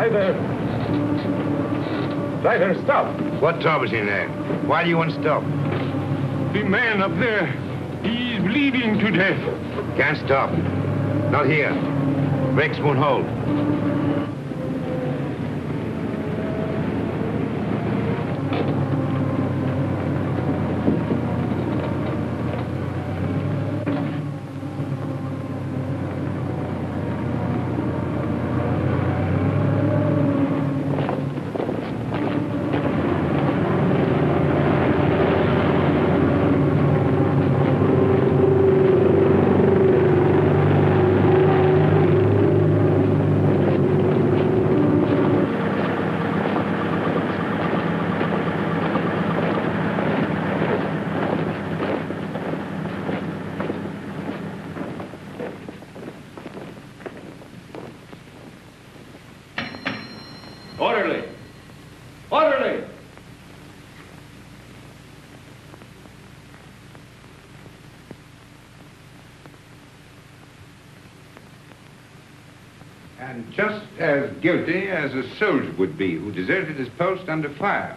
Driver! Driver, stop! What trouble is in there? Why do you want to stop? The man up there, he's bleeding to death. Can't stop. Not here. Brakes won't hold. Orderly! Orderly! And just as guilty as a soldier would be who deserted his post under fire.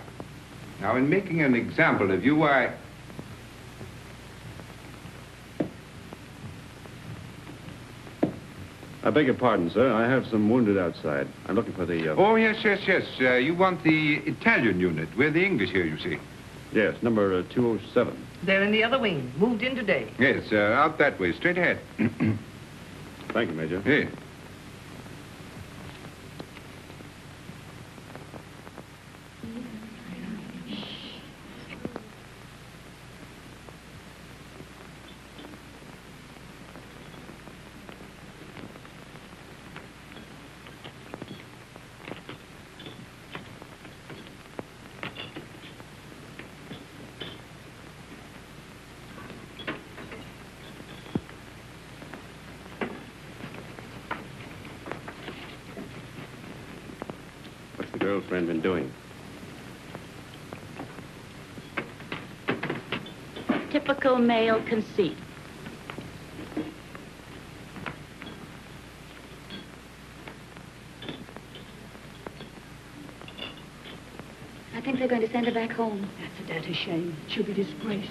Now, in making an example of you, I beg your pardon, sir. I have some wounded outside. I'm looking for the... Oh, yes. You want the Italian unit. We're the English here, you see. Yes, number 207. They're in the other wing. Moved in today. Yes, out that way, straight ahead. Thank you, Major. Yes. What's the girlfriend been doing? Typical male conceit. I think they're going to send her back home. That's a dirty shame. She'll be disgraced.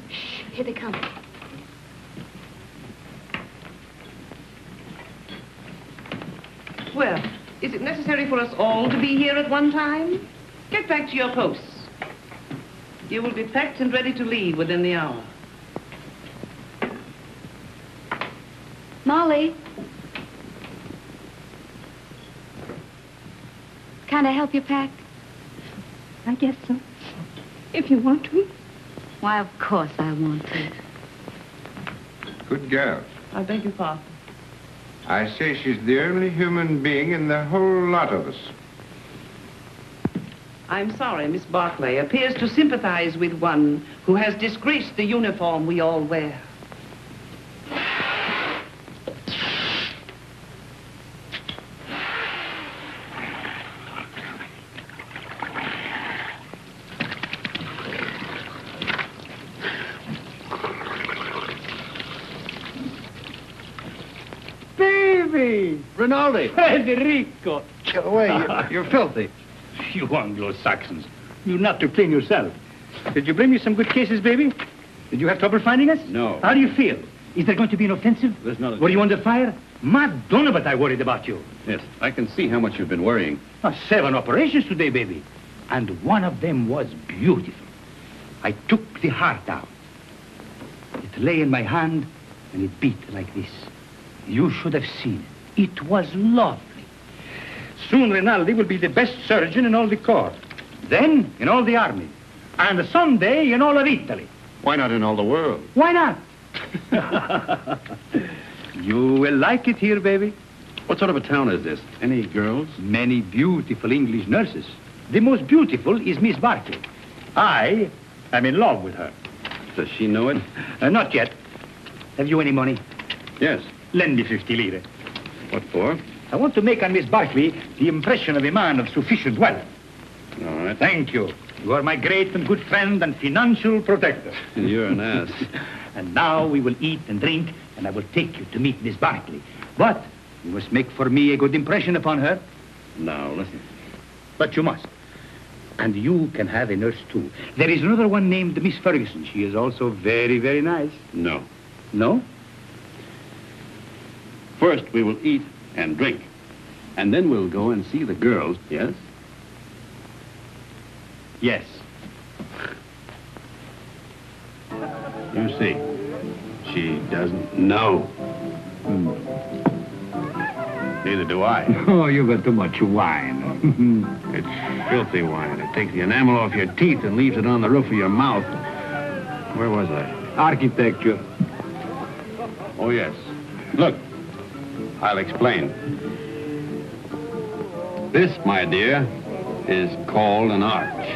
Shh, here they come. Well, is it necessary for us all to be here at one time? Get back to your posts. You will be packed and ready to leave within the hour. Molly. Can I help you pack? I guess so. If you want to. Why, of course I want to. Good girl. I beg your pardon. I say she's the only human being in the whole lot of us. I'm sorry, Miss Barclay appears to sympathize with one who has disgraced the uniform we all wear. Rinaldi! Federico! Get away, you're filthy. You Anglo-Saxons. You not to clean yourself. Did you bring me some good cases, baby? Did you have trouble finding us? No. How do you feel? Is there going to be an offensive? There's not a... Were you under fire? Madonna, but I worried about you. Yes, I can see how much you've been worrying. 7 operations today, baby. And one of them was beautiful. I took the heart out. It lay in my hand, and it beat like this. You should have seen it. It was lovely. Soon Rinaldi will be the best surgeon in all the corps. Then in all the army. And someday in all of Italy. Why not in all the world? Why not? You will like it here, baby. What sort of a town is this? Any girls? Many beautiful English nurses. The most beautiful is Miss Barclay. I am in love with her. Does she know it? Not yet. Have you any money? Yes. Lend me 50 lire. What for? I want to make on Miss Barclay the impression of a man of sufficient wealth. All right. Thank you. You are my great and good friend and financial protector. You're an ass. And now we will eat and drink, and I will take you to meet Miss Barclay. But You must make for me a good impression upon her. Now, listen. But you must. And you can have a nurse, too. There is another one named Miss Ferguson. She is also very, very nice. No. No? First, we will eat and drink. And then we'll go and see the girls, yes? Yes. You see, she doesn't know. Neither do I. Oh, you got too much wine. It's filthy wine. It takes the enamel off your teeth and leaves it on the roof of your mouth. Where was I? Architecture. Oh, yes. Look, I'll explain. This, my dear, is called an arch.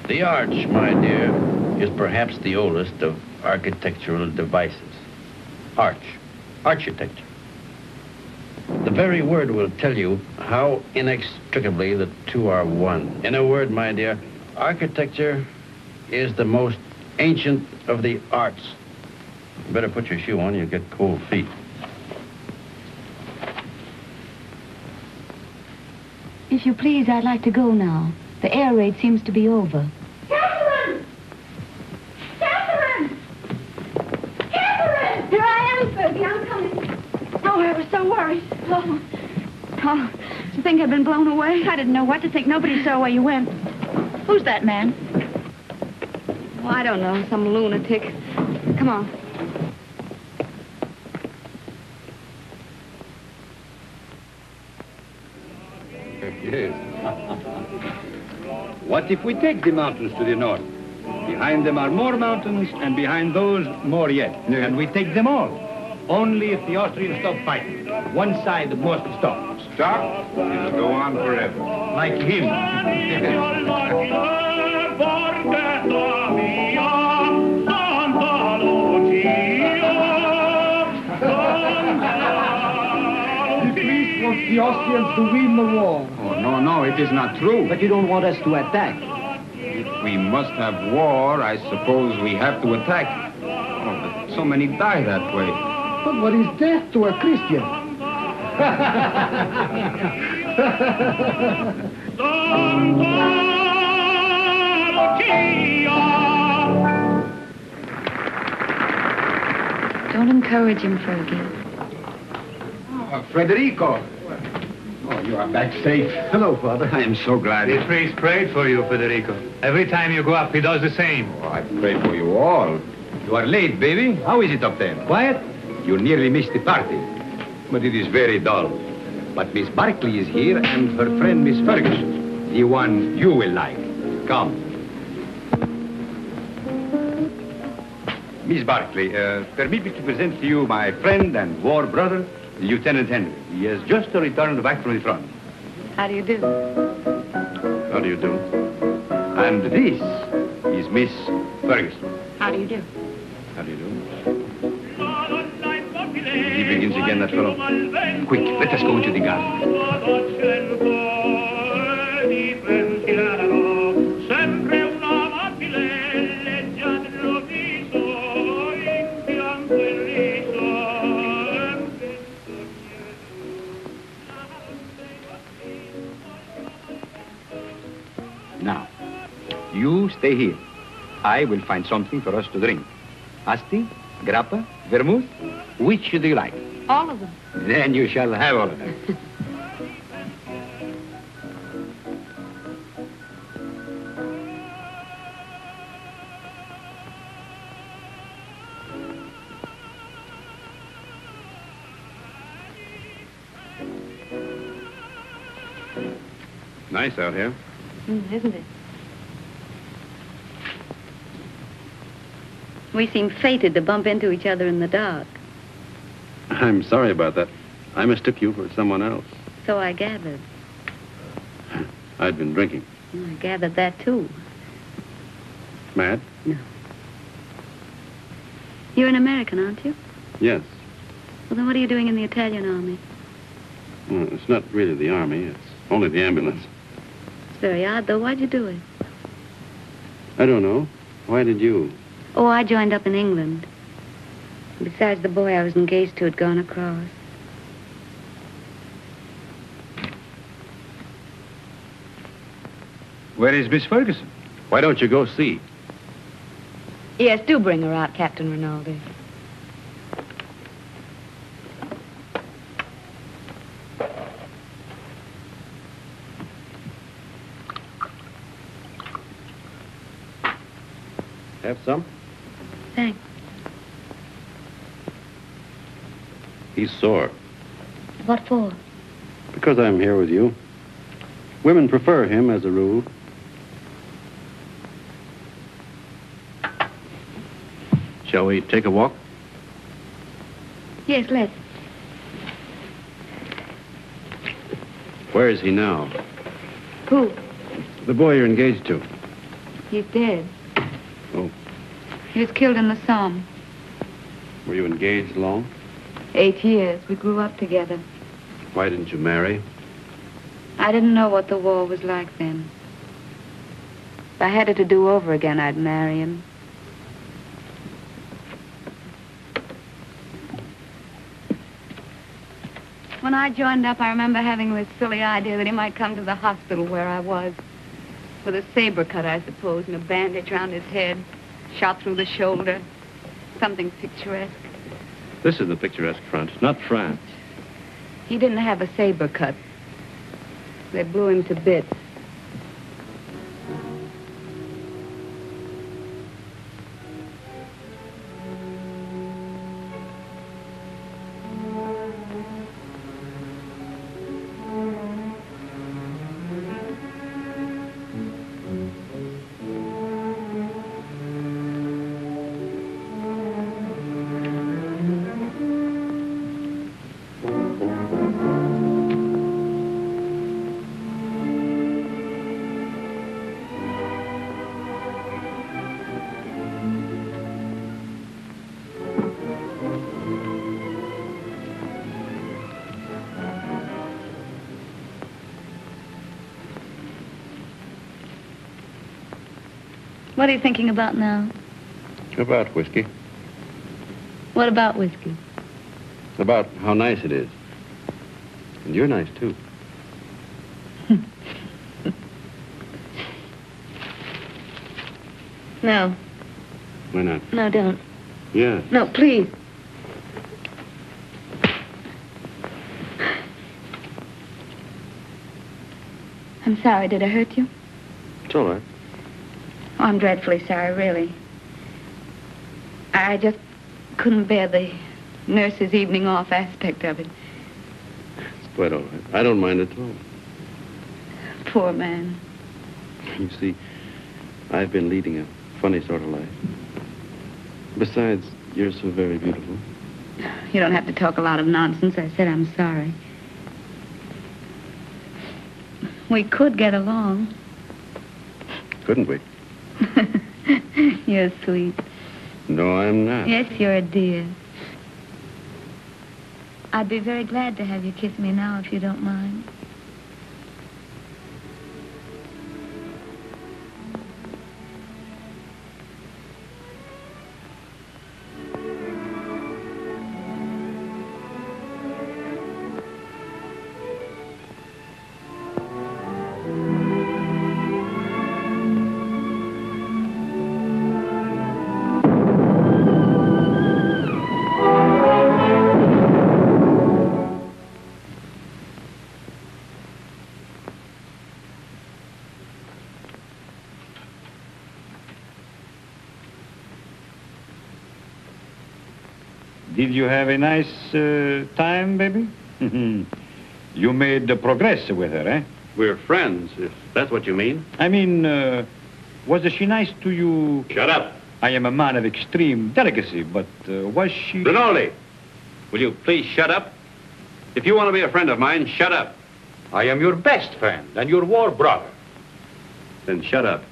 The arch, my dear, is perhaps the oldest of architectural devices. Architecture. The very word will tell you how inextricably the two are one. In a word, my dear, architecture is the most ancient of the arts. You better put your shoe on, you'll get cold feet. If you please, I'd like to go now. The air raid seems to be over. Catherine! Catherine! Catherine! Here I am, Fergie. I'm coming. Oh, I was so worried. Oh, did you think I'd been blown away? I didn't know what to think. Nobody saw where you went. Who's that man? Well, I don't know. Some lunatic. Come on. Yes. What if we take the mountains to the north? Behind them are more mountains, and behind those, more yet. Yeah. And we take them all. Only if the Austrians stop fighting. One side must stop. Stop? It'll go on forever. Like him. The Austrians to win the war. Oh, no, it is not true. But you don't want us to attack. If we must have war, I suppose we have to attack. Oh, but so many die that way. But what is death to a Christian? Don't encourage him, Fergie. Frederico. Oh, you are back safe. Hello, Father. I am so glad. The priest prayed for you, Federico. Every time you go up, he does the same. Oh, I pray for you all. You are late, baby. How is it up there? Quiet? You nearly missed the party. But it is very dull. But Miss Barkley is here and her friend Miss Ferguson. The one you will like. Come. Miss Barkley, permit me to present to you my friend and war brother, Lieutenant Henry. He has just returned back from the front. How do you do? How do you do? And this is Miss Ferguson. How do you do? How do you do? He begins again, that fellow. Quick, let us go into the garden. Now, you stay here. I will find something for us to drink. Asti, grappa, vermouth, which do you like? All of them. Then you shall have all of them. Nice out here. Isn't it? We seem fated to bump into each other in the dark. I'm sorry about that. I mistook you for someone else. So I gathered. I'd been drinking. I gathered that, too. Mad? No. You're an American, aren't you? Yes. Well, then what are you doing in the Italian army? Well, it's not really the army. It's only the ambulance. It's very odd, though. Why'd you do it? I don't know. Why did you? Oh, I joined up in England. Besides, the boy I was engaged to had gone across. Where is Miss Ferguson? Why don't you go see? Yes, do bring her out, Captain Rinaldi. Have some? Thanks. He's sore. What for? Because I'm here with you. Women prefer him as a rule. Shall we take a walk? Yes, let's. Where is he now? Who? The boy you're engaged to. He's dead. Oh. He was killed in the Somme. Were you engaged long? 8 years. We grew up together. Why didn't you marry? I didn't know what the war was like then. If I had it to do over again, I'd marry him. When I joined up, I remember having this silly idea that he might come to the hospital where I was. With a saber cut, I suppose, and a bandage around his head, shot through the shoulder. Something picturesque. This is the picturesque front, not France. He didn't have a saber cut. They blew him to bits. What are you thinking about now? About whiskey. What about whiskey? About how nice it is. And you're nice, too. No. Why not? No, don't. Yeah. No, please. I'm sorry. Did I hurt you? It's all right. Oh, I'm dreadfully sorry, really. I just couldn't bear the nurse's evening off aspect of it. It's quite all right. I don't mind at all. Poor man. You see, I've been leading a funny sort of life. Besides, you're so very beautiful. You don't have to talk a lot of nonsense. I said I'm sorry. We could get along. Couldn't we? You're sweet. No, I'm not. Yes, you're a dear. I'd be very glad to have you kiss me now, if you don't mind. Did you have a nice time, baby? You made progress with her, eh? We're friends, if that's what you mean. I mean, was she nice to you? Shut up. I am a man of extreme delicacy, but was she... Rinaldi, will you please shut up? If you want to be a friend of mine, shut up. I am your best friend and your war brother. Then shut up.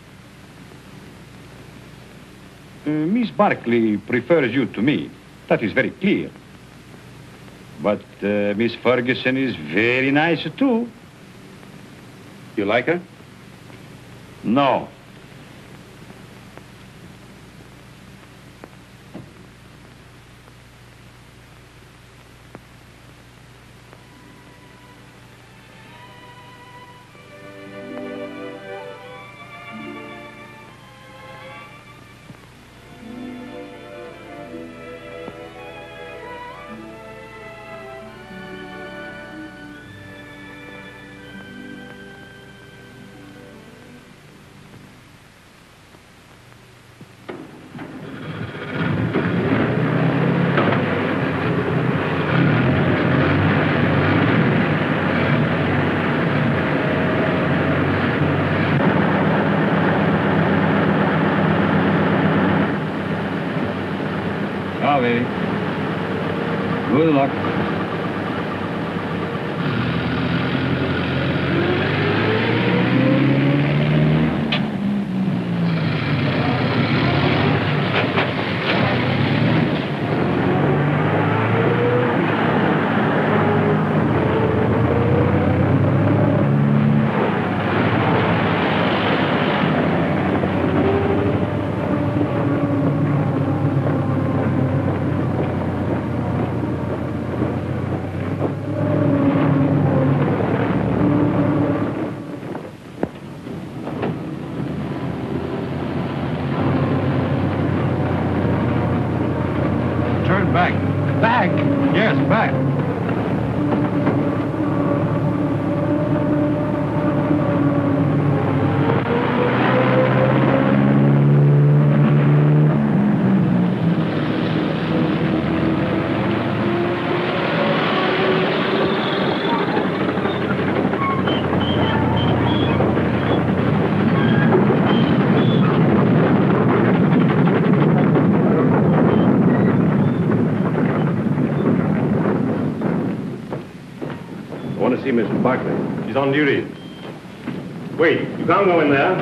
Miss Barkley prefers you to me. That is very clear. But Miss Ferguson is very nice, too. You like her? No. Good luck. Back? Yes, back. See Mr. Barkley. He's on duty. Wait, you can't go in there.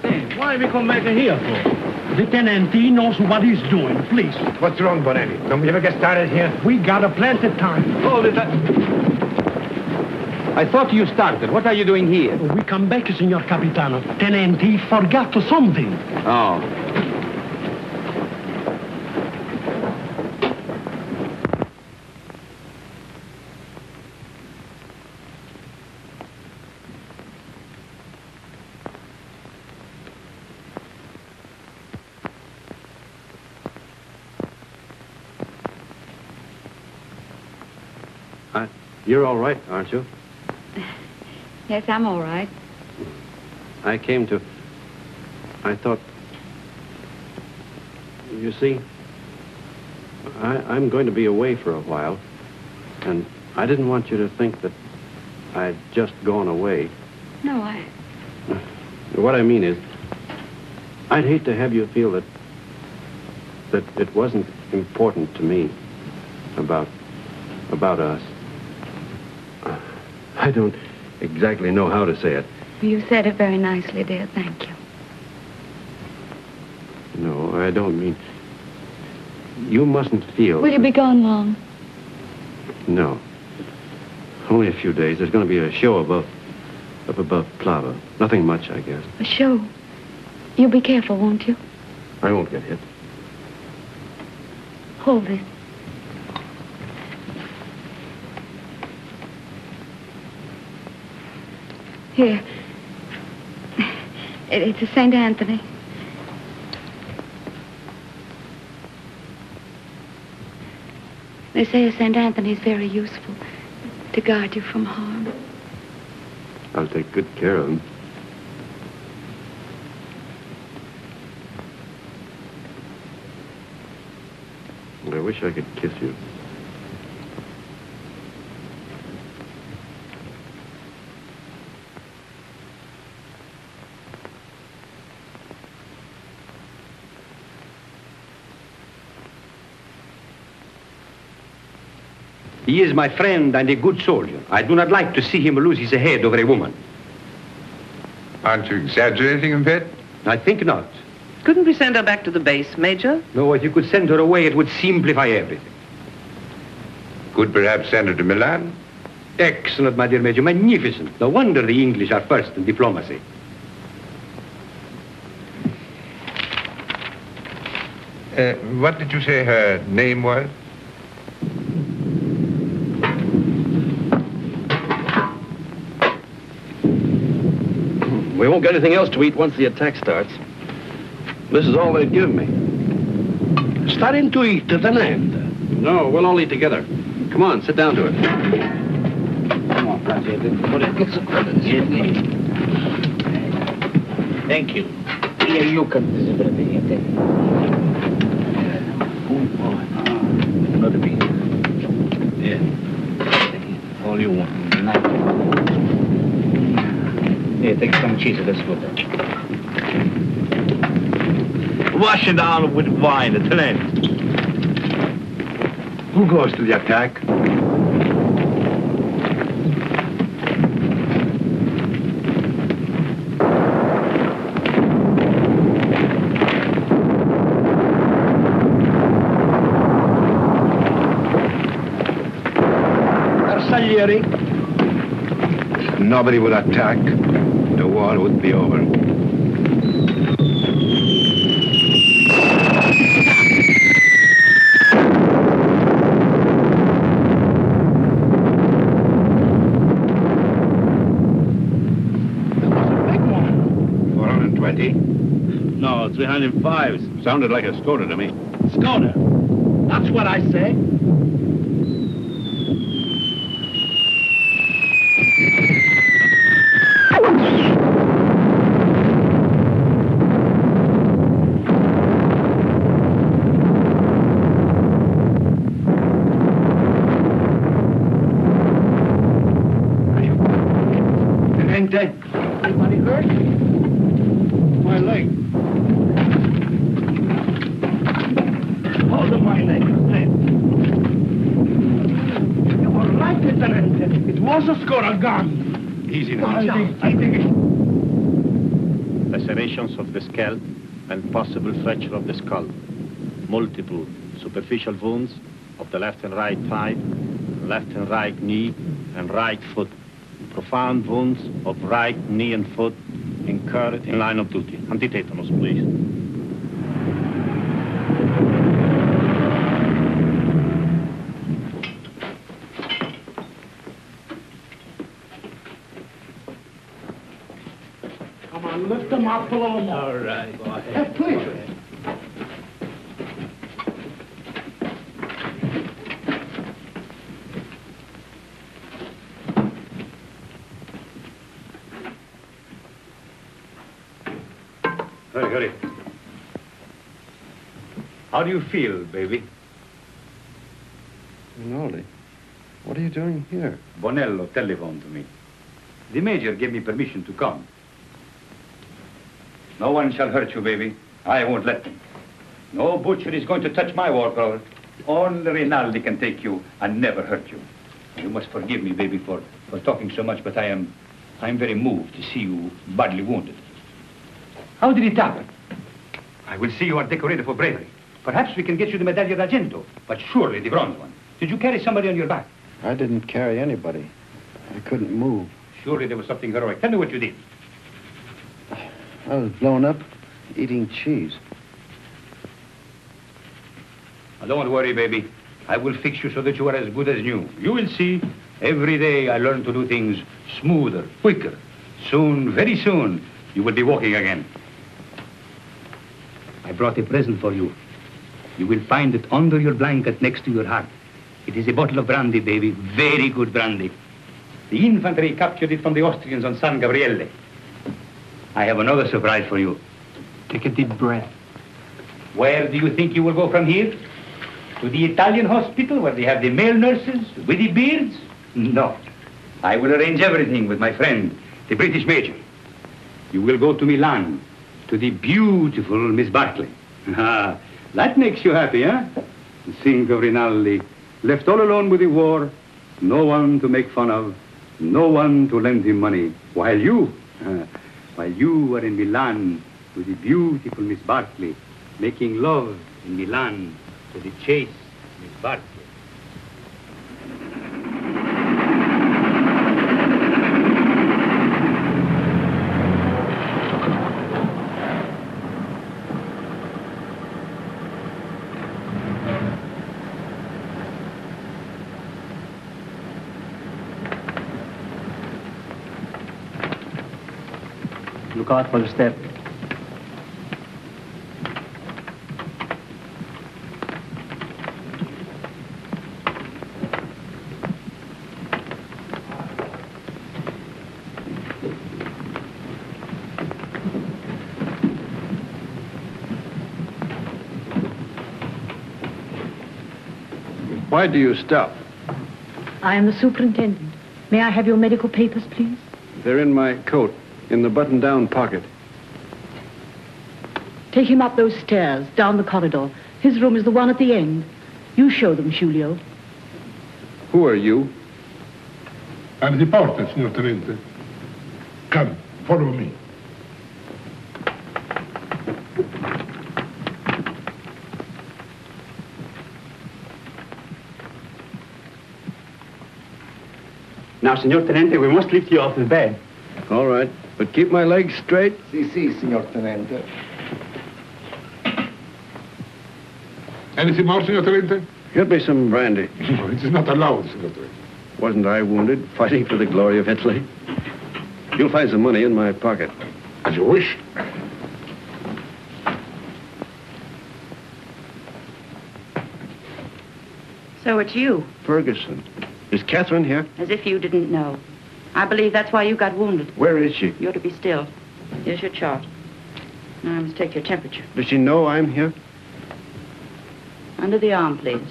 Hey, why we come back here for? The tenant, he knows what he's doing, please. What's wrong, Bonelli? Don't we ever get started here? We got a plenty of time. Hold it. I thought you started. What are you doing here? We come back, Signor Capitano. Tenant, he forgot something. Oh. You're all right, aren't you? Yes, I'm all right. I thought... You see, I'm going to be away for a while, and I didn't want you to think that I'd just gone away. No, What I mean is, I'd hate to have you feel that it wasn't important to me about us. I don't exactly know how to say it. You said it very nicely, dear. Thank you. No, I don't mean... You mustn't feel... Will you be gone long? No. Only a few days. There's going to be a show up above Plava. Nothing much, I guess. A show? You'll be careful, won't you? I won't get hit. Hold it. Here. It's a St. Anthony. They say St. Anthony's very useful to guard you from harm. I'll take good care of him. I wish I could kiss you. He is my friend and a good soldier. I do not like to see him lose his head over a woman. Aren't you exaggerating a bit? I think not. Couldn't we send her back to the base, Major? No, if you could send her away, it would simplify everything. Could perhaps send her to Milan? Excellent, my dear Major. Magnificent. No wonder the English are first in diplomacy. What did you say her name was? We won't get anything else to eat once the attack starts. This is all they've given me. Starting to eat at an end. No, we'll all eat together. Come on, sit down to it. Come on, thank you. Here you can. Another piece. Yeah. All you want. Here, take some cheese. Let's go. Wash it down with wine at the end. Who goes to the attack? Nobody would attack. The war would be over. No, 305. Sounded like a Skoda to me. Skoda. That's what I say. Anybody hurt? My leg. Hold on my leg. You were right, Lieutenant. It was a Skoda gun. Easy now. I think it. Lacerations of the scalp and possible fracture of the skull. Multiple superficial wounds of the left and right thigh, left and right knee, and right foot. Profound wounds of right knee and foot incurred in line of duty. Antitetanus, please. Come on, lift them up a little more. All right. Hey, please. Hurry. How do you feel, baby? Nolly, what are you doing here? Bonello telephoned to me. The major gave me permission to come. No one shall hurt you, baby. I won't let them. No butcher is going to touch my war collar. Only Rinaldi can take you and never hurt you. You must forgive me, baby, for talking so much, but I'm very moved to see you badly wounded. How did it happen? I will see you are decorated for bravery. Perhaps we can get you the Medaglia d'Argento, but surely the bronze one. Did you carry somebody on your back? I didn't carry anybody. I couldn't move. Surely there was something heroic. Tell me what you did. I was blown up eating cheese. Now, don't worry, baby. I will fix you so that you are as good as new. You will see. Every day I learn to do things smoother, quicker. Soon, very soon, you will be walking again. I brought a present for you. You will find it under your blanket next to your heart. It is a bottle of brandy, baby. Very good brandy. The infantry captured it from the Austrians on San Gabriele. I have another surprise for you. Take a deep breath. Where do you think you will go from here? To the Italian hospital where they have the male nurses with the beards? No. I will arrange everything with my friend, the British major. You will go to Milan, to the beautiful Miss Barclay. Ah, that makes you happy, huh? Think of Rinaldi, left all alone with the war, no one to make fun of, no one to lend him money, while you are in Milan with the beautiful Miss Barclay, making love in Milan to the chaste Miss Barclay. Look out for the step. Why do you stop? I am the superintendent. May I have your medical papers, please? They're in my coat, in the button-down pocket. Take him up those stairs, down the corridor. His room is the one at the end. You show them, Giulio. Who are you? I'm the porter, signor Tenente. Come, follow me. Now, Signor Tenente, we must lift you off the bed. All right, but keep my legs straight. Si, signor Tenente. Anything more, signor Tenente? Get me some brandy. No, it is not allowed, signor Tenente. Wasn't I wounded, fighting for the glory of Italy? You'll find some money in my pocket. As you wish. So it's you. Ferguson. Is Catherine here? As if you didn't know. I believe that's why you got wounded. Where is she? You're to be still. Here's your chart. Now I must take your temperature. Does she know I'm here? Under the arm, please.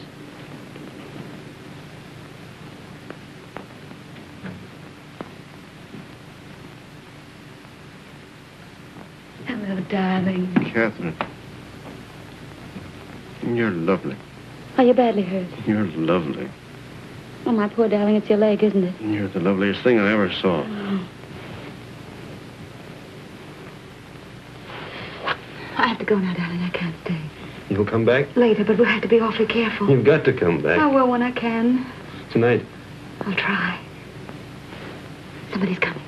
Hello, darling. Catherine. You're lovely. Are you badly hurt? You're lovely. Oh, my poor darling, it's your leg, isn't it? You're the loveliest thing I ever saw. Oh. I have to go now, darling. I can't stay. You'll come back? Later, but we'll have to be awfully careful. You've got to come back. I will when I can. Tonight. I'll try. Somebody's coming.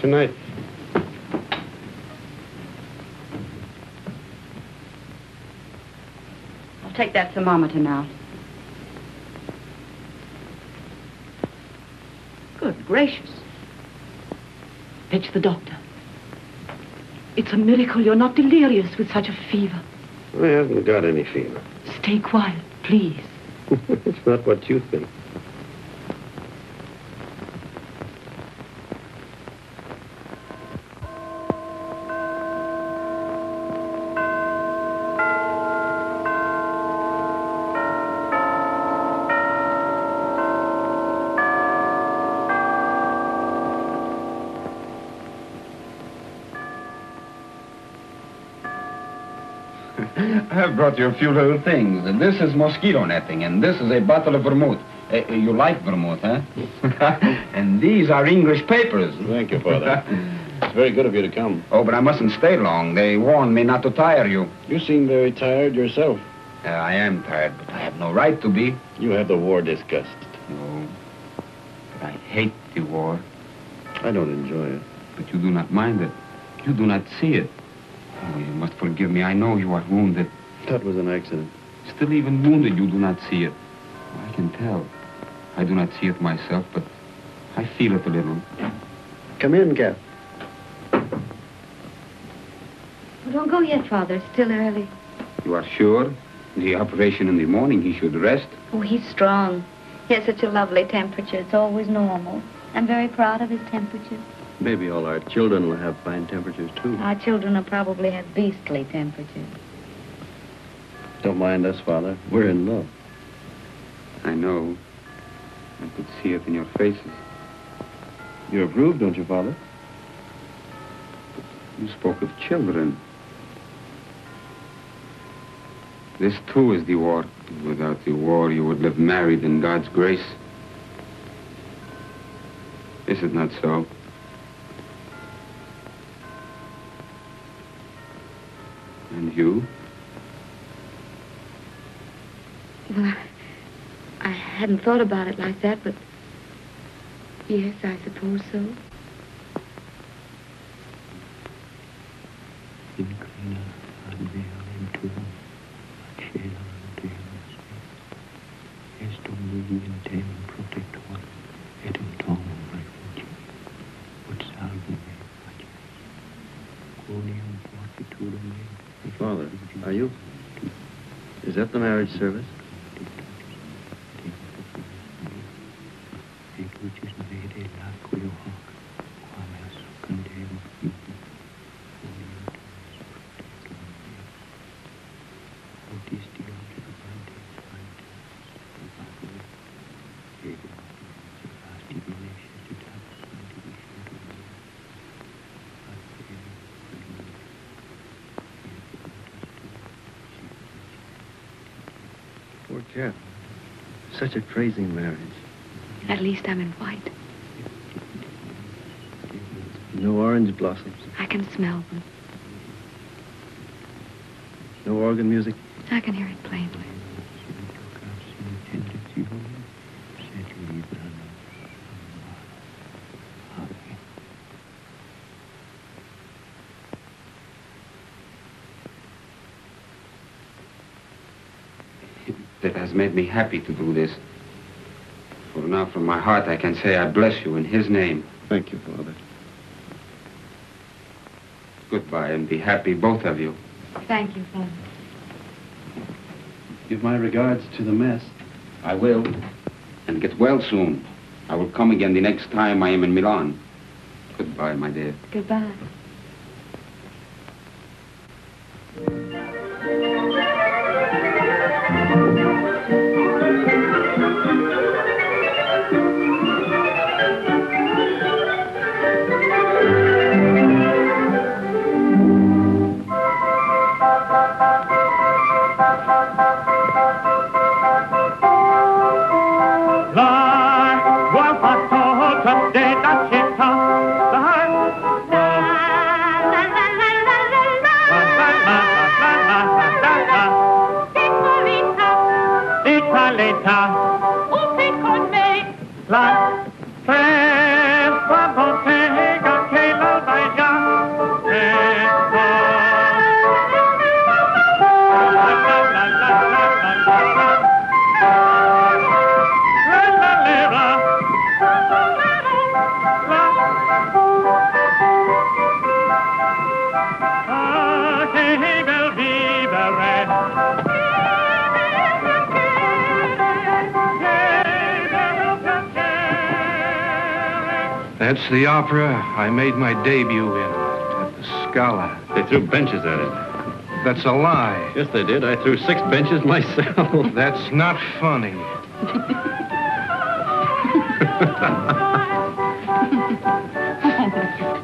Tonight. I'll take that thermometer now. Good gracious. Fetch the doctor. It's a miracle you're not delirious with such a fever. I haven't got any fever. Stay quiet, please. It's not what you think. I've brought you a few little things. This is mosquito netting, and this is a bottle of vermouth. You like vermouth, huh? And these are English papers. Thank you, Father. It's very good of you to come. Oh, but I mustn't stay long. They warned me not to tire you. You seem very tired yourself. I am tired, but I have no right to be. You have the war disgust. No, but I hate the war. I don't enjoy it. But you do not mind it. You do not see it. Oh, you must forgive me. I know you are wounded. That was an accident. Still, even wounded, you do not see it. I can tell. I do not see it myself, but I feel it a little. Come in, Kath. Well, don't go yet, Father. It's still early. You are sure? The operation in the morning, he should rest. Oh, he's strong. He has such a lovely temperature. It's always normal. I'm very proud of his temperature. Maybe all our children will have fine temperatures, too. Our children will probably have beastly temperatures. Don't mind us, Father. We're in love. I know. I could see it in your faces. You approve, don't you, Father? You spoke of children. This, too, is the war. Without the war, you would live married in God's grace. Is it not so? And you? Well, I hadn't thought about it like that, but yes, I suppose so. Father, are you? Is that the marriage service? Poor cat. Such a crazy marriage. At least I'm in white. No orange blossoms. I can smell them. No organ music. I can hear it plainly. It has made me happy to do this. For now, from my heart, I can say I bless you in his name. Thank you, Father. Goodbye, and be happy, both of you. Thank you, Father. Give my regards to the mess. I will. And get well soon. I will come again the next time I am in Milan. Goodbye, my dear. Goodbye. That's the opera I made my debut in, at the Scala. They threw benches at it. That's a lie. Yes, they did. I threw 6 benches myself. That's not funny.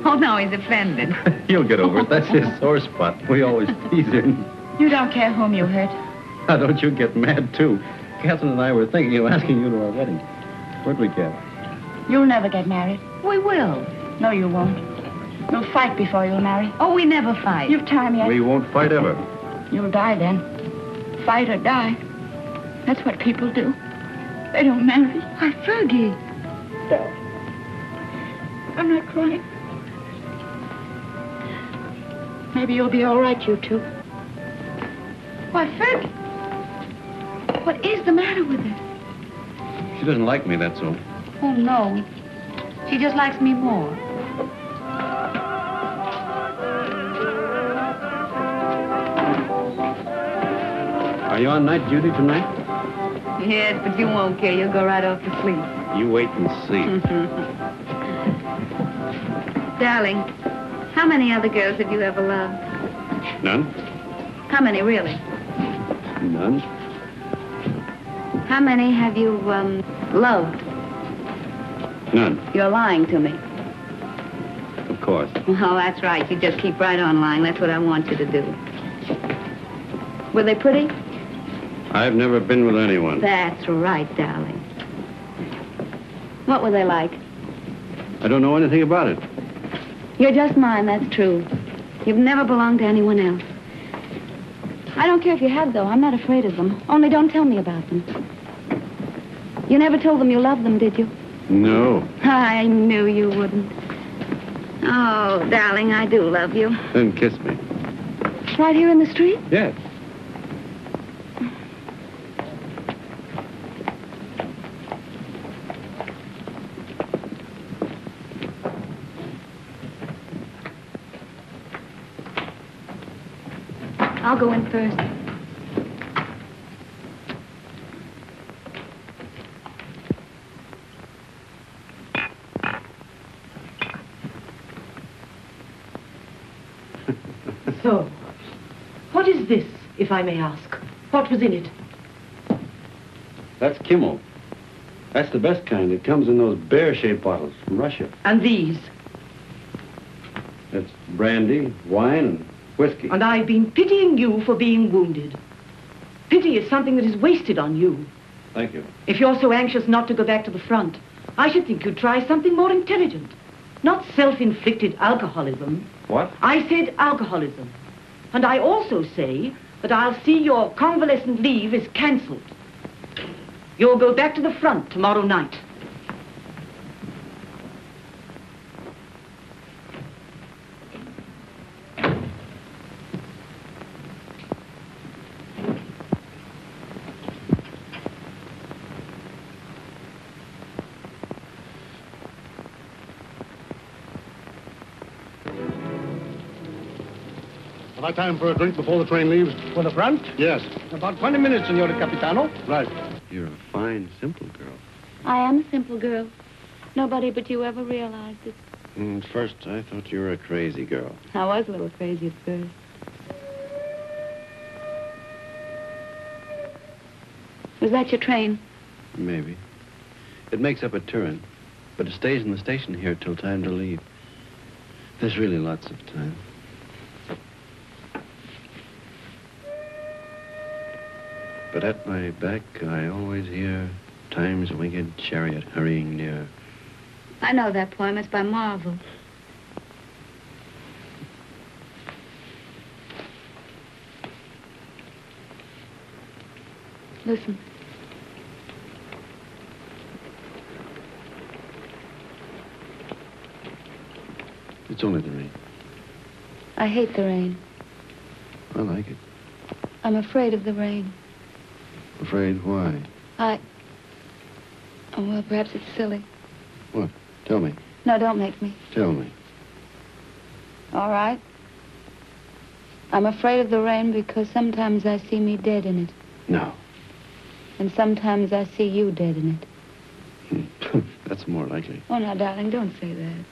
Oh, no, he's offended. He'll get over it. That's his sore spot. We always tease him. You don't care whom you hurt. Now, don't you get mad, too. Catherine and I were thinking of asking you to our wedding. Where'd we get? You'll never get married. We will. No, you won't. You'll fight before you'll marry. Oh, we never fight. You've time yet. We won't fight ever. You'll die then. Fight or die. That's what people do. They don't marry. Why, Fergie. Stop. I'm not crying. Maybe you'll be all right, you two. Why, Fergie. What is the matter with her? She doesn't like me, that's all. Oh, no. She just likes me more. Are you on night duty tonight? Yes, but you won't care. You'll go right off to sleep. You wait and see. Darling, how many other girls have you ever loved? None? How many, really? None? How many have you, loved? None, You're lying to me. of course. Oh, that's right. You just keep right on lying. That's what I want you to do. Were they pretty? I've never been with anyone. That's right, darling. What were they like? I don't know anything about it. You're just mine, that's true. You've never belonged to anyone else. I don't care if you have, though. I'm not afraid of them. Only don't tell me about them. You never told them you loved them, did you? No. I knew you wouldn't. Oh, darling, I do love you. Then kiss me. Right here in the street? Yes. I'll go in first. So, what is this, if I may ask? What was in it? That's Kimmel. That's the best kind. It comes in those bear-shaped bottles from Russia. And these? It's brandy, wine, and whiskey. And I've been pitying you for being wounded. Pity is something that is wasted on you. Thank you. If you're so anxious not to go back to the front, I should think you'd try something more intelligent. Not self-inflicted alcoholism. What? I said alcoholism. And I also say that I'll see your convalescent leave is cancelled. You'll go back to the front tomorrow night. Have I time for a drink before the train leaves? For the front? Yes. About 20 minutes, Signor Capitano. Right. You're a fine, simple girl. I am a simple girl. Nobody but you ever realized it. At first, I thought you were a crazy girl. I was a little crazy at first. Was that your train? Maybe. It makes up at Turin, but it stays in the station here till time to leave. There's really lots of time. But at my back, I always hear time's winged chariot hurrying near. I know that poem. It's by Marvel. Listen. It's only the rain. I hate the rain. I like it. I'm afraid of the rain. Afraid why? Oh, well, perhaps it's silly. What? Tell me. No, don't make me. Tell me. All right. I'm afraid of the rain because sometimes I see me dead in it. No. And sometimes I see you dead in it. That's more likely. Oh, now, darling, don't say that.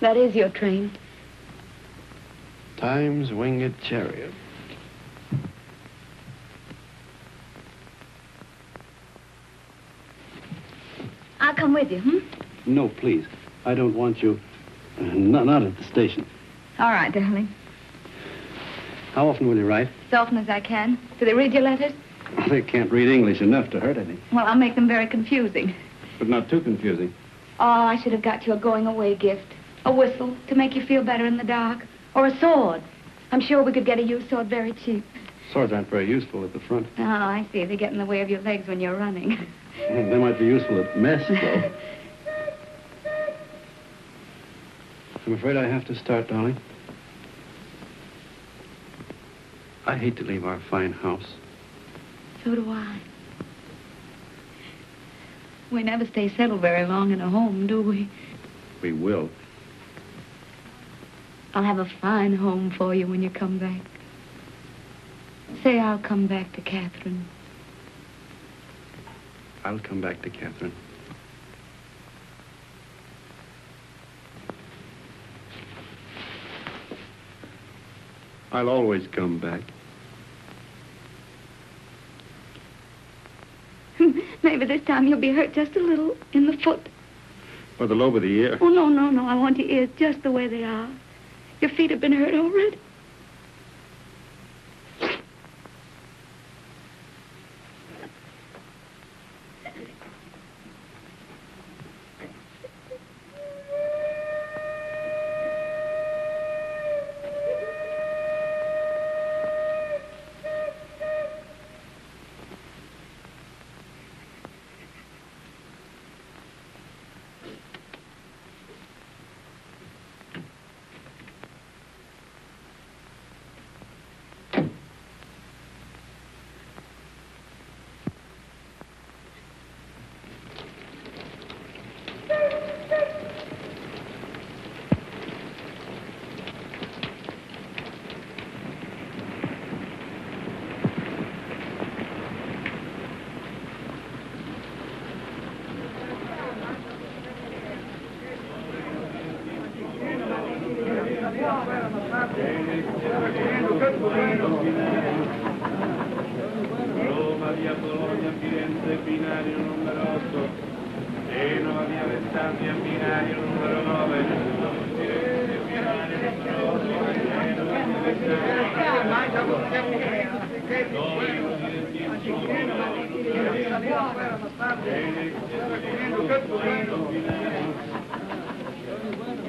That is your train. Time's winged chariot. I'll come with you, No, please. I don't want you. Not at the station. All right, darling. How often will you write? As often as I can. Do they read your letters? They can't read English enough to hurt any. Well, I'll make them very confusing. But not too confusing. Oh, I should have got you a going-away gift. A whistle to make you feel better in the dark. Or a sword. I'm sure we could get a used sword very cheap. Swords aren't very useful at the front. Oh, I see. They get in the way of your legs when you're running. They might be useful at mess, though. I'm afraid I have to start, darling. I hate to leave our fine house. So do I. We never stay settled very long in a home, do we? We will. I'll have a fine home for you when you come back. Say I'll come back to Catherine. I'll come back to Catherine. I'll always come back. Maybe this time you'll be hurt just a little in the foot. Or the lobe of the ear. Oh, no, no, no. I want your ears just the way they are. Your feet have been hurt already. Roma, via Bologna, Firenze, binario numero 8. Genova, via Alessandria, binario numero 9. Firenze, binario numero 8.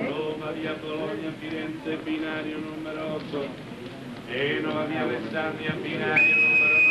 Roma, via Bologna, Firenze, binario numero 8. Genova, via Alessandria, binario numero 9.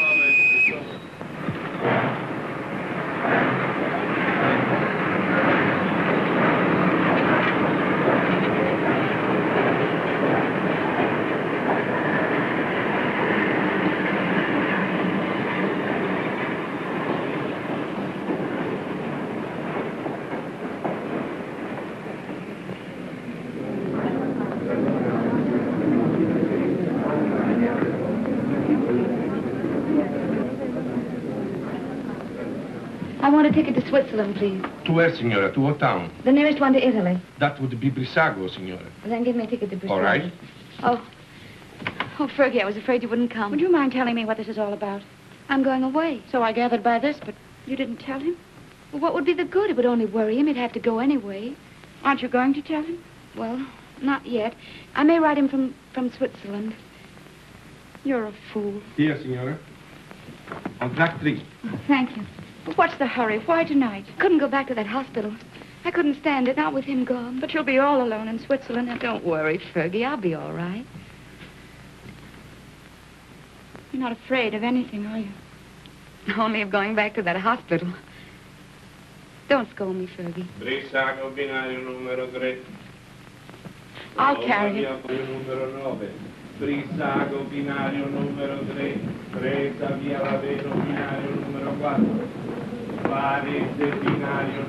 I want a ticket to Switzerland, please. To where, signora? To what town? The nearest one to Italy. That would be Brissago, signora. Then give me a ticket to Brazil. All right. Oh, Fergie, I was afraid you wouldn't come. Would you mind telling me what this is all about? I'm going away. So I gathered by this, but you didn't tell him? Well, what would be the good? It would only worry him. He'd have to go anyway. Aren't you going to tell him? Well, not yet. I may write him from Switzerland. You're a fool. Here, signora. On track 3. Oh, thank you. But what's the hurry? Why tonight? Couldn't go back to that hospital. I couldn't stand it, not with him gone. But you'll be all alone in Switzerland. Now, don't worry, Fergie. I'll be all right. You're not afraid of anything, are you? Only of going back to that hospital. Don't scold me, Fergie. Brissago, binario numero 3. I'll carry it. Numero 9. Brissago, binario numero 3. Presa, via Laveno, binario numero 4. Varese, binario.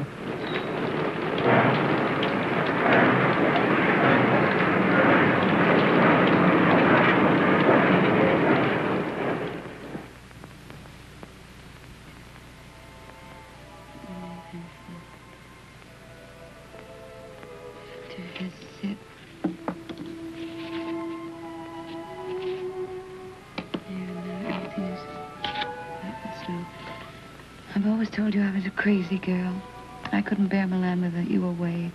I've always told you I was a crazy girl. I couldn't bear Milan without you away.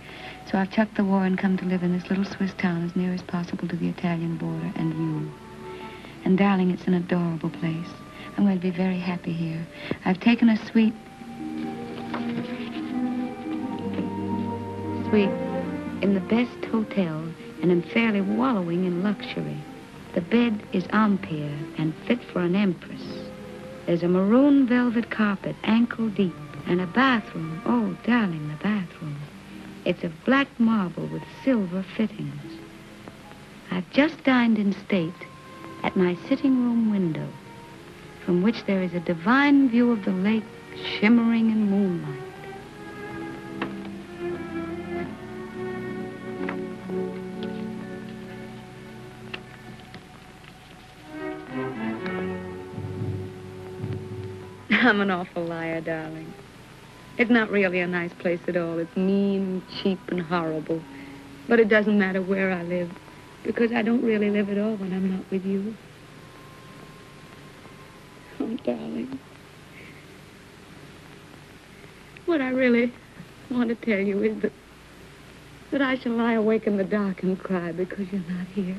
So I've chucked the war and come to live in this little Swiss town as near as possible to the Italian border and you. And darling, it's an adorable place. I'm going to be very happy here. I've taken a suite in the best hotel and am fairly wallowing in luxury. The bed is Ampere and fit for an empress. There's a maroon velvet carpet, ankle deep, and a bathroom. Oh, darling, the bathroom. It's of black marble with silver fittings. I've just dined in state at my sitting room window, from which there is a divine view of the lake shimmering in moonlight. I'm an awful liar, darling. It's not really a nice place at all. It's mean, cheap, and horrible. But it doesn't matter where I live, because I don't really live at all when I'm not with you. Oh, darling. What I really want to tell you is that I shall lie awake in the dark and cry because you're not here.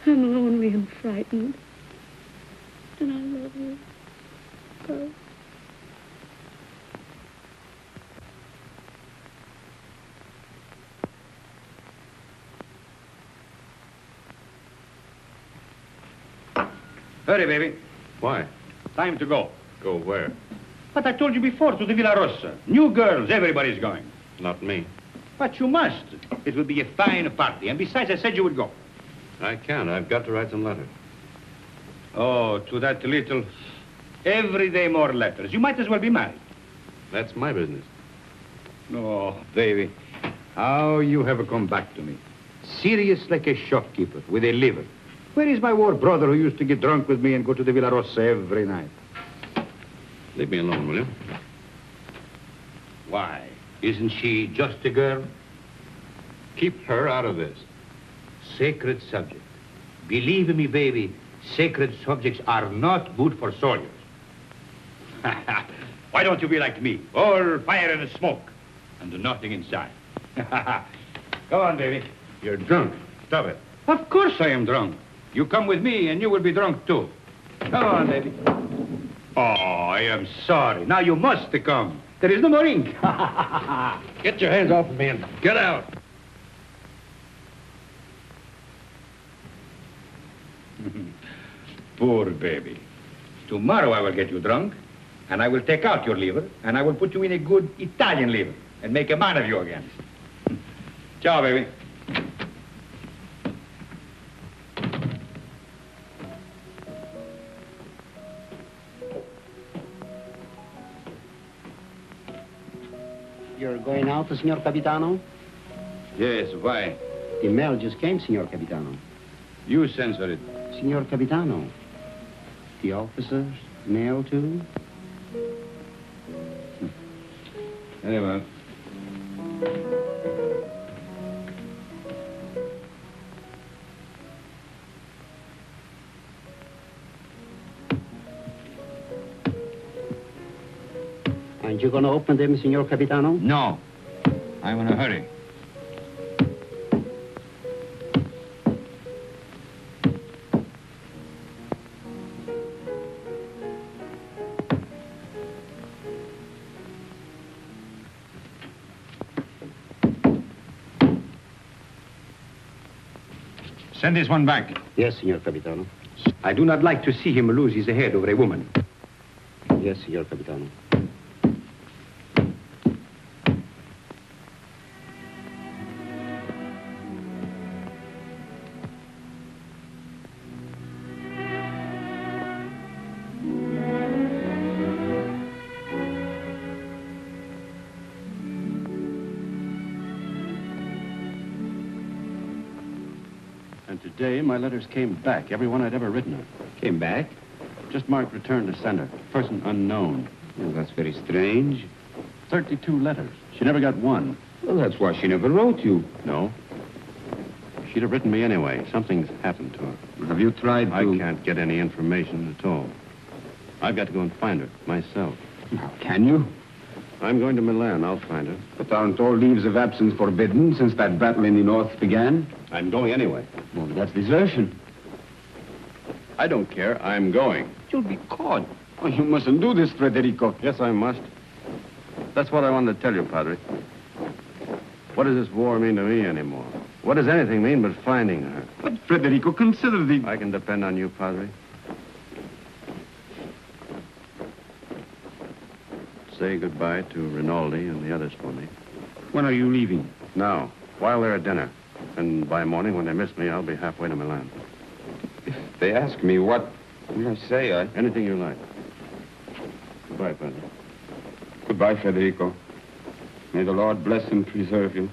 I'm lonely and frightened. And I love you. So. Hurry, baby. Why? Time to go. Go where? But I told you before, to the Villa Rossa. New girls, everybody's going. Not me. But you must. It will be a fine party. And besides, I said you would go. I can't. I've got to write some letters. Oh, to that little... Every day more letters. You might as well be married. That's my business. Oh, baby. How you have come back to me. Serious like a shopkeeper with a liver. Where is my war brother who used to get drunk with me and go to the Villa Rossa every night? Leave me alone, will you? Why? Isn't she just a girl? Keep her out of this. Sacred subject. Believe me, baby, sacred subjects are not good for soldiers. Why don't you be like me? All fire and smoke, and nothing inside. Go on, baby. You're drunk. Stop it. Of course I am drunk. You come with me, and you will be drunk, too. Come on, baby. Oh, I am sorry. Now you must come. There is no more ink. Get your hands off of me and get out. Poor baby. Tomorrow I will get you drunk, and I will take out your liver, and I will put you in a good Italian liver and make a man of you again. Ciao, baby. You're going out, Signor Capitano? Yes, why? The mail just came, Signor Capitano. You censor it. Signor Capitano, the officers mail too? Very well. Aren't you going to open them, Signor Capitano? No. I'm in a hurry. Send this one back. Yes, Signor Capitano. I do not like to see him lose his head over a woman. Yes, Signor Capitano. And today, my letters came back, every one I'd ever written her. Came back? Just marked return to sender. Person unknown. Well, that's very strange. 32 letters. She never got one. Well, that's why she never wrote you. No. She'd have written me anyway. Something's happened to her. Have you tried to... I can't get any information at all. I've got to go and find her, myself. How can you? I'm going to Milan. I'll find her. But aren't all leaves of absence forbidden since that battle in the north began? I'm going anyway. Well, that's desertion. I don't care. I'm going. You'll be caught. Oh, you mustn't do this, Frederico. Yes, I must. That's what I wanted to tell you, Padre. What does this war mean to me anymore? What does anything mean but finding her? But, Frederico, consider the... I can depend on you, Padre. Say goodbye to Rinaldi and the others for me. When are you leaving? Now, while they're at dinner. And by morning, when they miss me, I'll be halfway to Milan. If they ask me what will I say, Anything you like. Goodbye, Padre. Goodbye, Federico. May the Lord bless and preserve you.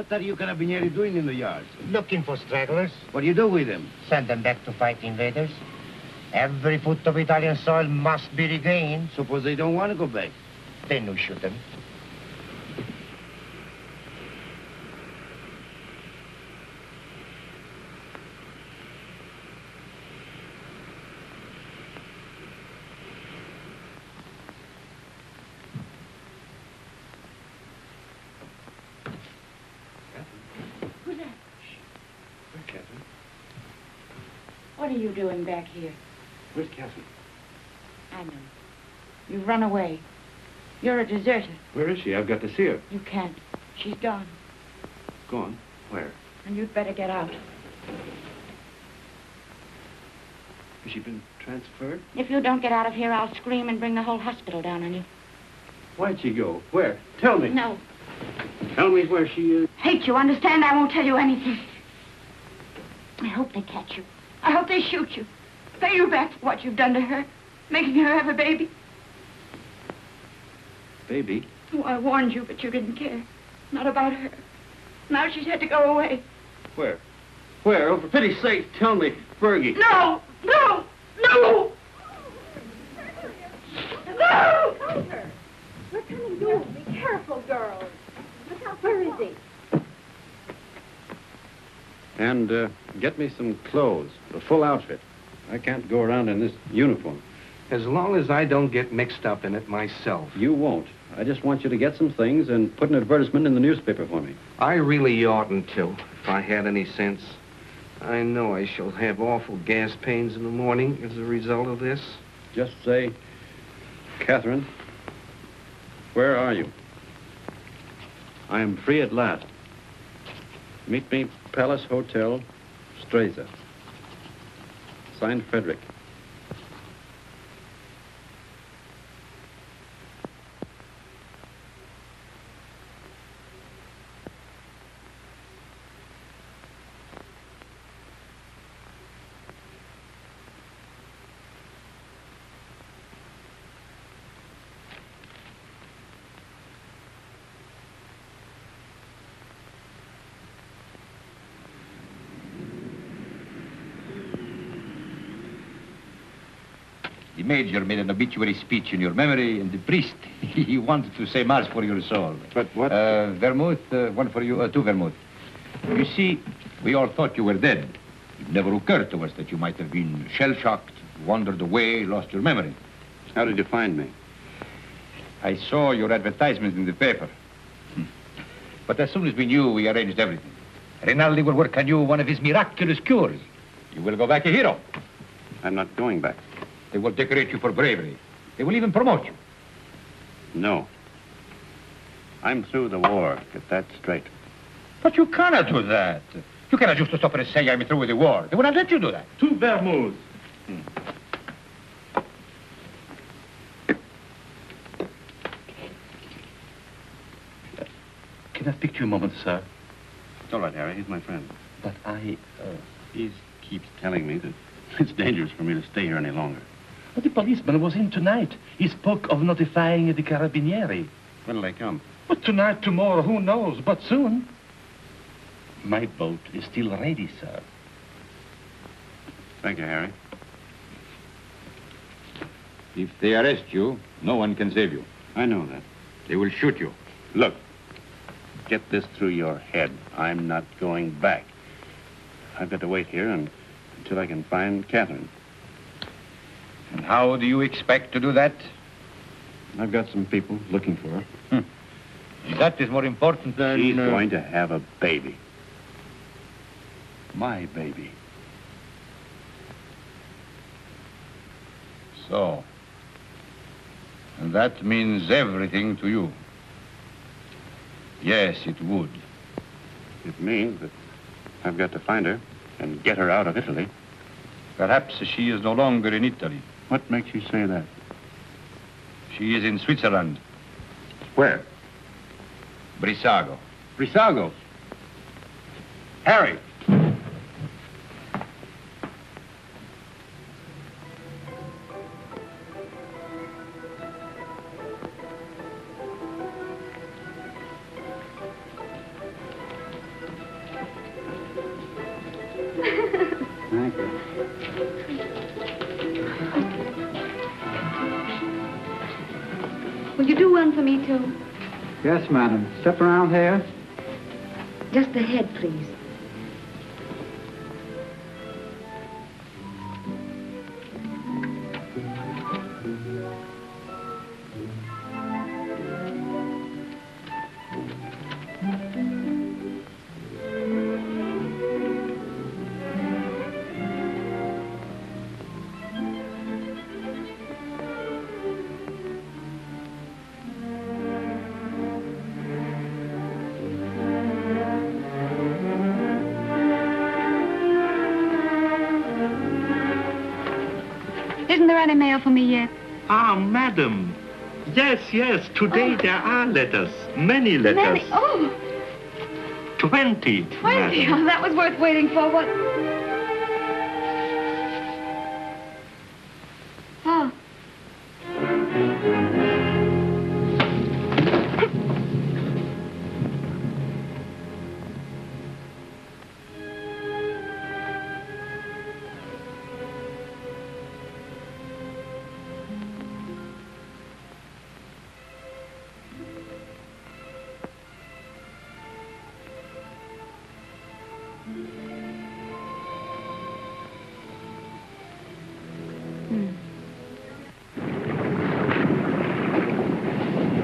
What are you carabinieri doing in the yard? Looking for stragglers. What do you do with them? Send them back to fight invaders. Every foot of Italian soil must be regained. Suppose they don't want to go back. Then you shoot them. Who's that? Where's Catherine? What are you doing back here? Where's Catherine? I know. You've run away. You're a deserter. Where is she? I've got to see her. You can't. She's gone. Gone? Where? And you'd better get out. Has she been transferred? If you don't get out of here, I'll scream and bring the whole hospital down on you. Why'd she go? Where? Tell me. No. Tell me where she is. Hate you, understand? I won't tell you anything. I hope they catch you. I hope they shoot you. Pay you back for what you've done to her. Making her have a baby. Baby? Oh, I warned you, but you didn't care. Not about her. Now she's had to go away. Where? Where? Oh, for pity's sake, tell me. Fergie. No! No! No! No! Hold her. We're coming down. Be careful, girls. Look out, where is he? And get me some clothes, a full outfit. I can't go around in this uniform. As long as I don't get mixed up in it myself. You won't. I just want you to get some things and put an advertisement in the newspaper for me. I really oughtn't to, if I had any sense. I know I shall have awful gas pains in the morning as a result of this. Just say, Catherine, where are you? I am free at last. Meet me, Palace Hotel, Streza. Signed, Frederick. The major made an obituary speech in your memory, and the priest, he wanted to say mass for your soul. But what? Vermouth, one for you, two vermouth. You see, we all thought you were dead. It never occurred to us that you might have been shell-shocked, wandered away, lost your memory. How did you find me? I saw your advertisement in the paper. But as soon as we knew, we arranged everything. Rinaldi will work on you one of his miraculous cures. You will go back a hero. I'm not going back. They will decorate you for bravery. They will even promote you. No. I'm through the war. Get that straight. But you cannot do that. You cannot just stop and say I'm through with the war. They will not let you do that. Two vermouths. Can I speak to you a moment, sir? It's all right, Harry. He's my friend. But He keeps telling me that it's dangerous for me to stay here any longer. But the policeman was in tonight. He spoke of notifying the carabinieri. When will they come? But tonight, tomorrow, who knows? But soon. My boat is still ready, sir. Thank you, Harry. If they arrest you, no one can save you. I know that. They will shoot you. Look, get this through your head. I'm not going back. I've got to wait here until I can find Catherine. And how do you expect to do that? I've got some people looking for her. That is more important than... She's going to have a baby. My baby. So. And that means everything to you. Yes, it would. It means that I've got to find her and get her out of Italy. Perhaps she is no longer in Italy. What makes you say that? She is in Switzerland. Where? Brissago. Brissago? Harry! Thank you. Will you do one for me, too? Yes, madam. Step around here. Just the head, please. Isn't there any mail for me yet? Ah, madam. Yes, yes. Today there are letters. Many letters. Many? Oh, 20. 20. madam. Oh, that was worth waiting for. What? Oh.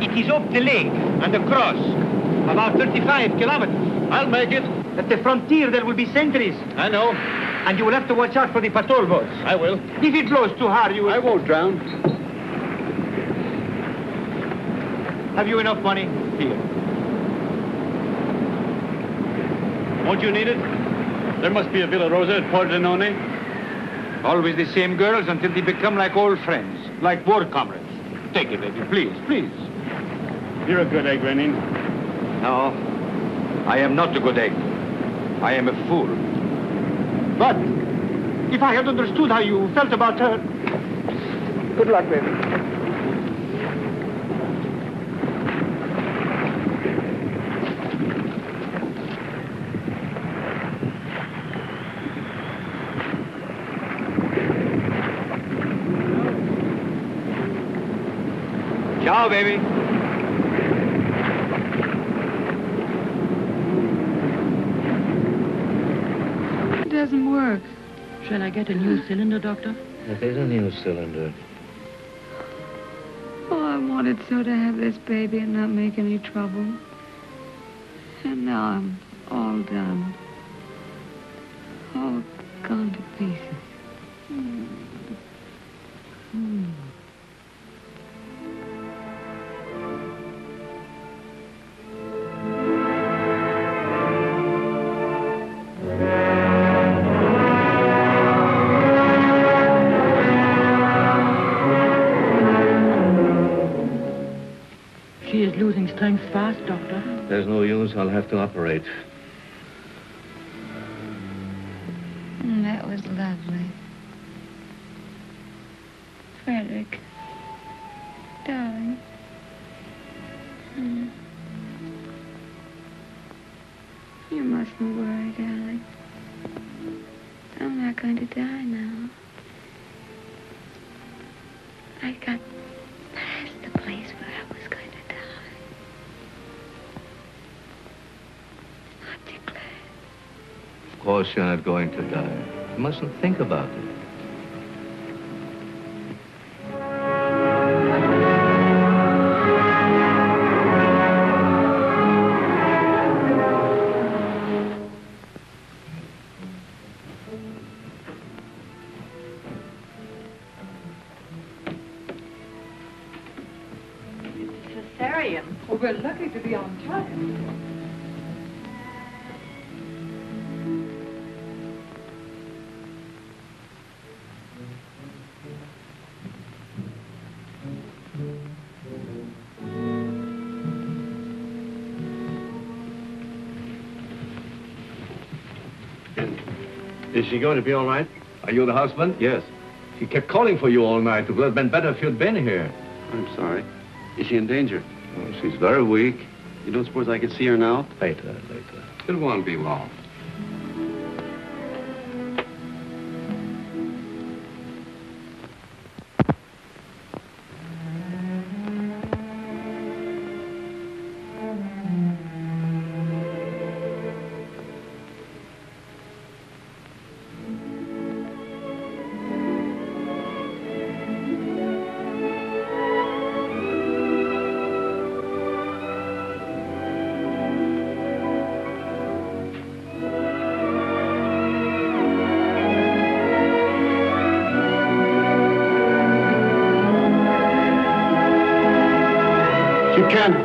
It is up the lake and across. About 35 kilometers. I'll make it. At the frontier, there will be sentries. I know. And you will have to watch out for the patrol boats. I will. If it blows too hard, you will... I won't drown. Have you enough money? Here. Won't you need it? There must be a Villa Rosa at Pordenone. Always the same girls until they become like old friends, like war comrades. Take it, baby, please, please. You're a good egg, Renin. No, I am not a good egg. I am a fool. But if I had understood how you felt about her... Good luck, baby. Ciao, baby. It doesn't work. Shall I get a new cylinder, Doctor? It is a new cylinder. Oh, I wanted so to have this baby and not make any trouble. And now I'm all done. All gone to pieces. She is losing strength fast, Doctor. There's no use. I'll have to operate. That was lovely. Frederick. Darling. You mustn't worry, darling. I'm not going to die now. I got past the place where I was going to die. Aren't you glad? Of course you're not going to die. You mustn't think about it. Oh, we're lucky to be on time. Is she going to be all right? Are you the husband? Yes. She kept calling for you all night. It would have been better if you'd been here. I'm sorry. Is she in danger? Oh, she's very weak. You don't suppose I could see her now? Later. It won't be long.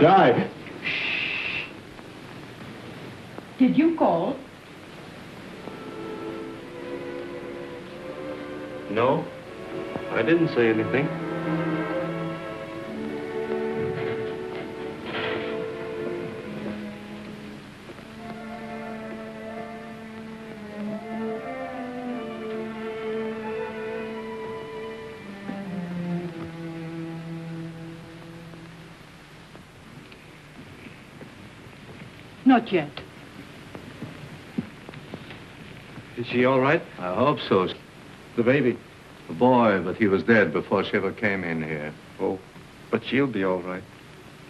die. Did you call? No, I didn't say anything. Not yet. Is she all right? I hope so. The baby? The boy, but he was dead before she ever came in here. Oh, but she'll be all right.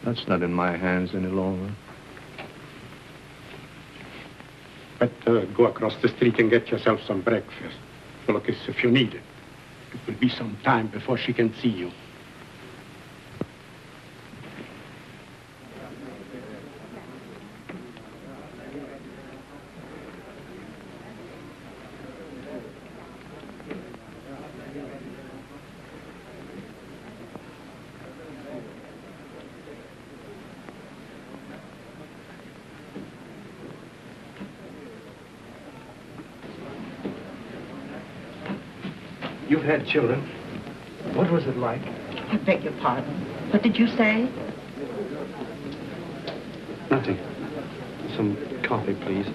That's not in my hands any longer. Better go across the street and get yourself some breakfast. Look, if you need it. It will be some time before she can see you. You've had children. What was it like? I beg your pardon. What did you say? Nothing. Some coffee, please,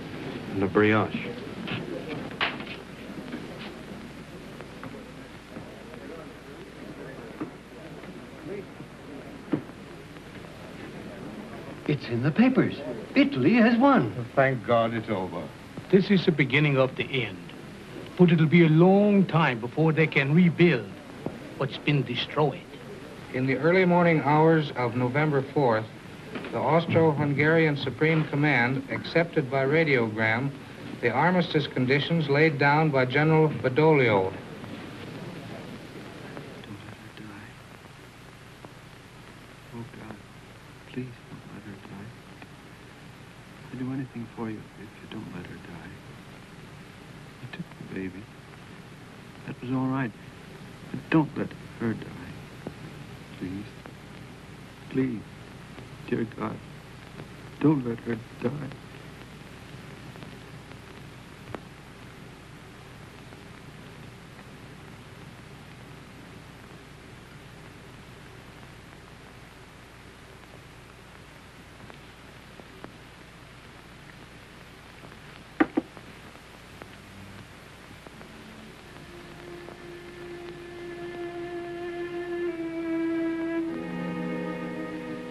and a brioche. It's in the papers. Italy has won. Thank God it's over. This is the beginning of the end. But it'll be a long time before they can rebuild what's been destroyed. In the early morning hours of November 4th, the Austro-Hungarian Supreme Command accepted by radiogram the armistice conditions laid down by General Badoglio. Oh, God, please don't let her die. I'll do anything for you if you don't let her die. You took the baby. That was all right. But don't let her die. Please. Please. Dear God, don't let her die.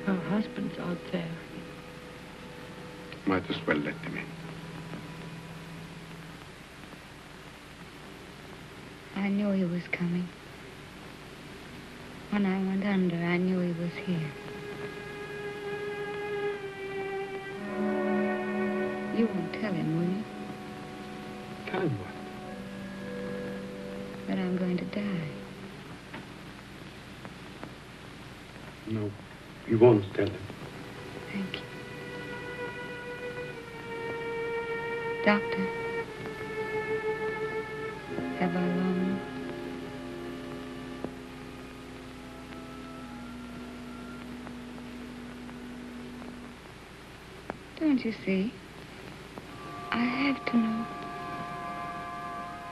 Her husband's out there. Might as well let him in. I knew he was coming. When I went under, I knew he was here. You won't tell him, will you? Tell him what? That I'm going to die. No, you won't tell him. Thank you. Doctor, have I long? Don't you see? I have to know.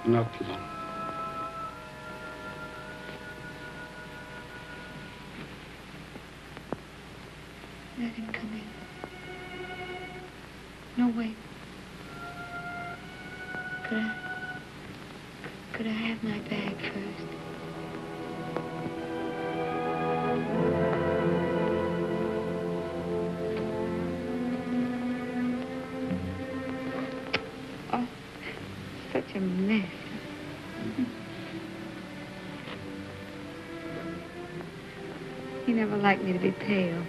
Not long. Let him come in. No, wait. Could I have my bag first? Oh, such a mess. He never liked me to be pale.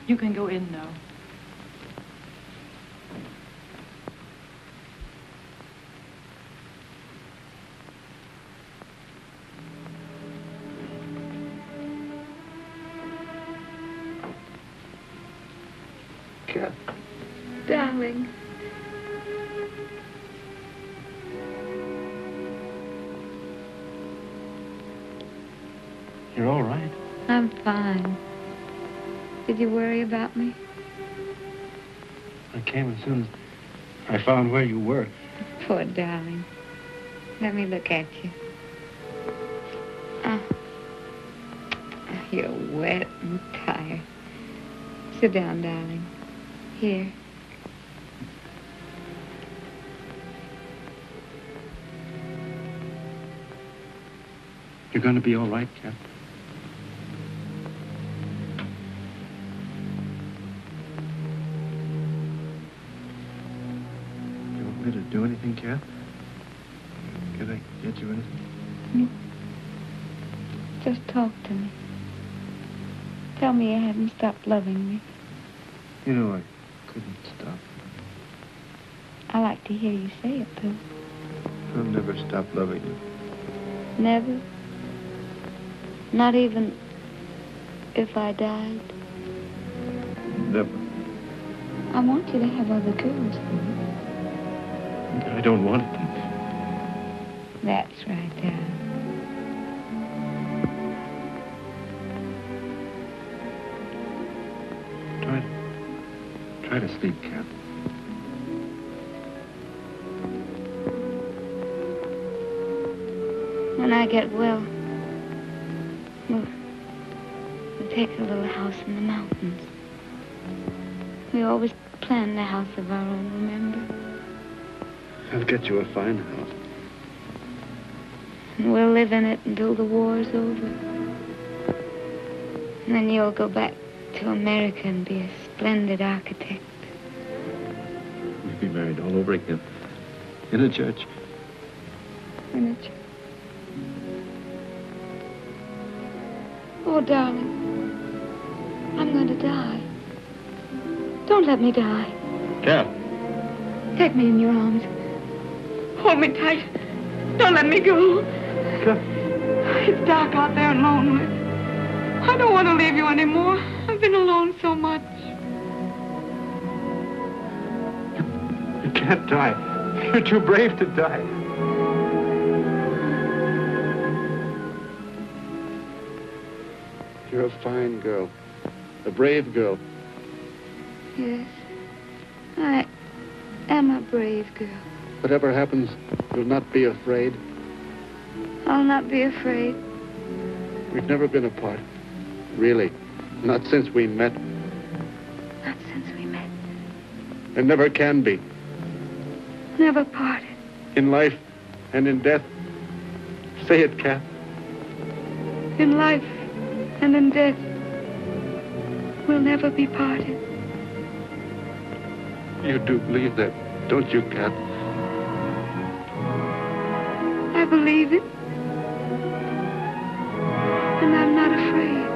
You can go in now. Darling. You're all right. I'm fine. Did you worry about me? I came as soon as I found where you were. Poor darling. Let me look at you. Oh. You're wet and tired. Sit down, darling. Here. You're going to be all right, Cap? You want me to do anything, Cap? Can I get you anything? Just talk to me. Tell me you haven't stopped loving me. You know, I couldn't stop. I like to hear you say it, though. I'll never stop loving you. Never? Not even if I died? Never. I want you to have other girls, honey. I don't want them. That's right, darling. Try to sleep, Cap. When I get well, we'll take a little house in the mountains. We always planned a house of our own, remember? I'll get you a fine house. And we'll live in it until the war's over. And then you'll go back to America and be a splendid architect. We'll be married all over again. In a church. In a church. Oh, darling. I'm going to die. Don't let me die. Cap. Take me in your arms. Hold me tight. Don't let me go. Cap. It's dark out there and lonely. I don't want to leave you anymore. I've been alone so much. You can't die. You're too brave to die. You're a fine girl. A brave girl. Yes. I am a brave girl. Whatever happens, you'll not be afraid. I'll not be afraid. We've never been apart. Really. Not since we met. Not since we met. And never can be. Never parted. In life and in death. Say it, Cap. In life and in death, we'll never be parted. You do believe that, don't you, Cap? I believe it. And I'm not afraid.